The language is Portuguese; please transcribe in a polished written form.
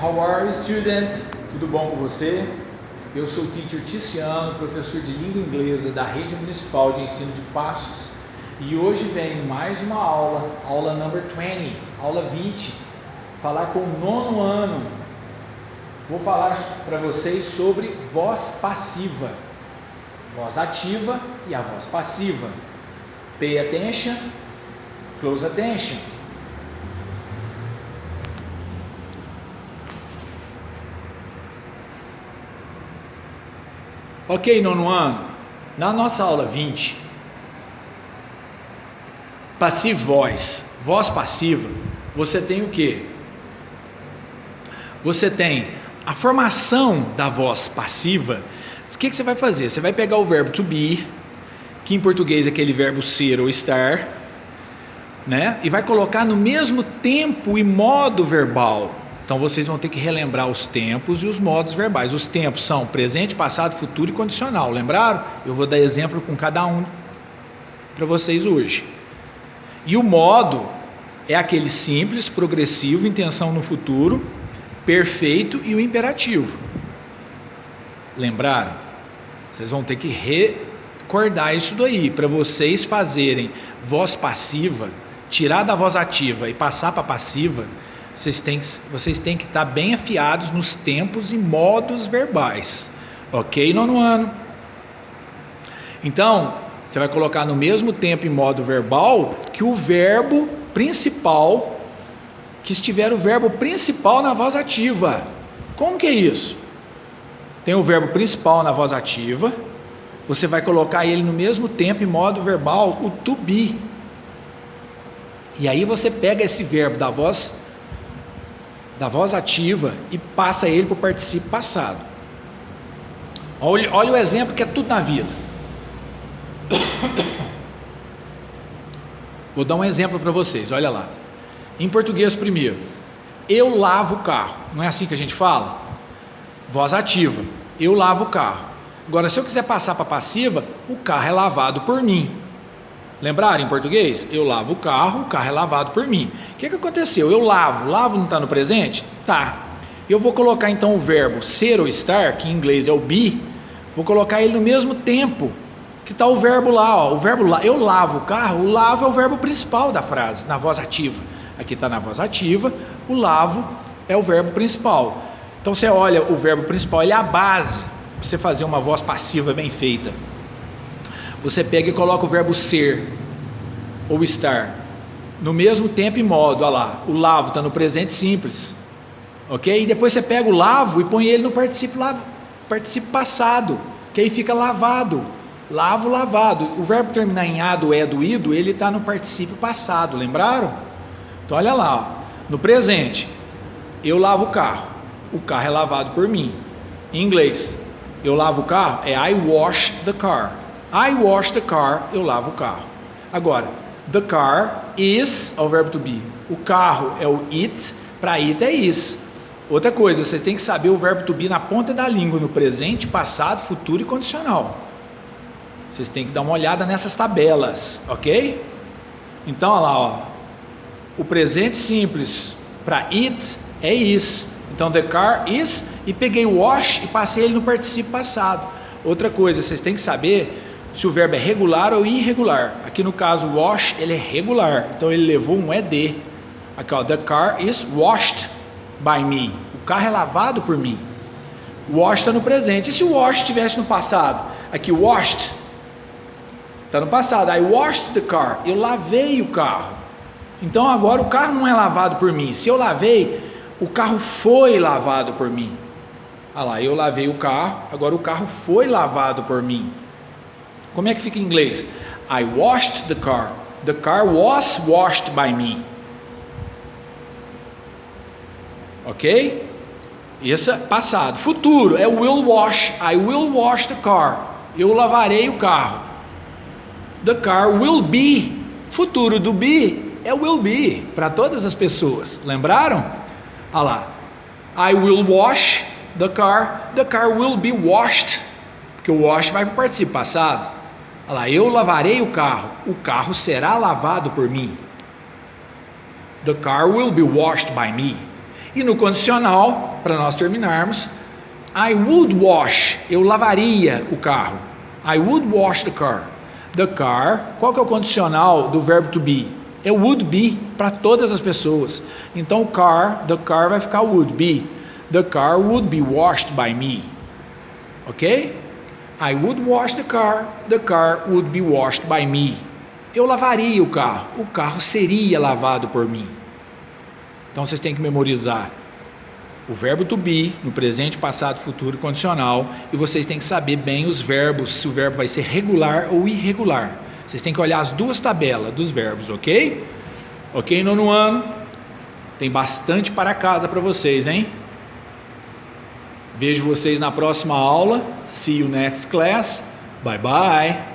How are you, students? Tudo bom com você? Eu sou o teacher Ticiano, professor de língua inglesa da Rede Municipal de Ensino de Passos, e hoje vem mais uma aula number 20, aula 20, falar com o nono ano. Vou falar para vocês sobre voz passiva, voz ativa e a voz passiva. Pay attention, close attention. Ok, nono ano, na nossa aula 20, passive voice, voz passiva, você tem o quê? Você tem a formação da voz passiva. O que você vai fazer? Você vai pegar o verbo to be, que em português é aquele verbo ser ou estar, né? E vai colocar no mesmo tempo e modo verbal. Então vocês vão ter que relembrar os tempos e os modos verbais. Os tempos são presente, passado, futuro e condicional. Lembraram? Eu vou dar exemplo com cada um para vocês hoje. E o modo é aquele simples, progressivo, intenção no futuro, perfeito e o imperativo. Lembraram? Vocês vão ter que recordar isso daí para vocês fazerem voz passiva, tirar da voz ativa e passar para passiva. Vocês têm que estar bem afiados nos tempos e modos verbais. Ok, nono ano? Então, você vai colocar no mesmo tempo e modo verbal que o verbo principal, que estiver o verbo principal na voz ativa. Como que é isso? Tem o verbo principal na voz ativa, você vai colocar ele no mesmo tempo e modo verbal, o to be. E aí você pega esse verbo da voz ativa e passa ele para o particípio passado. Olha o exemplo que é tudo na vida. Vou dar um exemplo para vocês, olha lá. Em português primeiro, eu lavo o carro, não é assim que a gente fala? Voz ativa, eu lavo o carro. Agora, se eu quiser passar para passiva, o carro é lavado por mim. Lembraram em português? Eu lavo o carro é lavado por mim. O que aconteceu? Eu lavo não está no presente? Tá. Eu vou colocar então o verbo ser ou estar, que em inglês é o be, vou colocar ele no mesmo tempo que está o verbo lá, ó. O verbo lá, eu lavo o carro, o lavo é o verbo principal da frase, na voz ativa. Aqui está na voz ativa, o lavo é o verbo principal. Então você olha, o verbo principal, ele é a base para você fazer uma voz passiva bem feita. Você pega e coloca o verbo ser ou estar no mesmo tempo e modo. Olha lá, o lavo está no presente simples, ok? E depois você pega o lavo e põe ele no particípio passado, que aí fica lavado. Lavo, lavado. O verbo terminar em a, do, é, do, ido, ele está no particípio passado, lembraram? Então olha lá, ó. No presente, eu lavo o carro é lavado por mim. Em inglês, eu lavo o carro é I wash the car. I wash the car, eu lavo o carro. Agora, the car is, é o verbo to be. O carro é o it, para it é is. Outra coisa, você tem que saber o verbo to be na ponta da língua, no presente, passado, futuro e condicional. Vocês têm que dar uma olhada nessas tabelas, ok? Então, olha lá, ó. O presente simples para it é is. Então, the car is, e peguei o wash e passei ele no particípio passado. Outra coisa, vocês têm que saber se o verbo é regular ou irregular. Aqui no caso, wash, ele é regular, então ele levou um ED. Aqui, ó, the car is washed by me. O carro é lavado por mim. Wash está no presente. E se o wash estivesse no passado? Aqui, washed está no passado. I washed the car. Eu lavei o carro. Então agora o carro não é lavado por mim. Se eu lavei, o carro foi lavado por mim. Olha lá, eu lavei o carro, agora o carro foi lavado por mim. Como é que fica em inglês? I washed the car. The car was washed by me. Ok? Isso é passado. Futuro é will wash. I will wash the car. Eu lavarei o carro. The car will be. Futuro do be é will be para todas as pessoas. Lembraram? Olha lá. I will wash the car will be washed. Porque o wash vai para o particípio passado. Olha lá, eu lavarei o carro será lavado por mim. The car will be washed by me. E no condicional, para nós terminarmos, I would wash, eu lavaria o carro. I would wash the car. The car, qual que é o condicional do verbo to be? É would be para todas as pessoas. Então o car, the car vai ficar would be. The car would be washed by me. Ok? I would wash the car would be washed by me. Eu lavaria o carro seria lavado por mim. Então vocês têm que memorizar o verbo to be no presente, passado, futuro e condicional, e vocês têm que saber bem os verbos, se o verbo vai ser regular ou irregular. Vocês têm que olhar as duas tabelas dos verbos, ok? Ok, nono ano? Tem bastante para casa para vocês, hein? Vejo vocês na próxima aula. See you next class. Bye bye.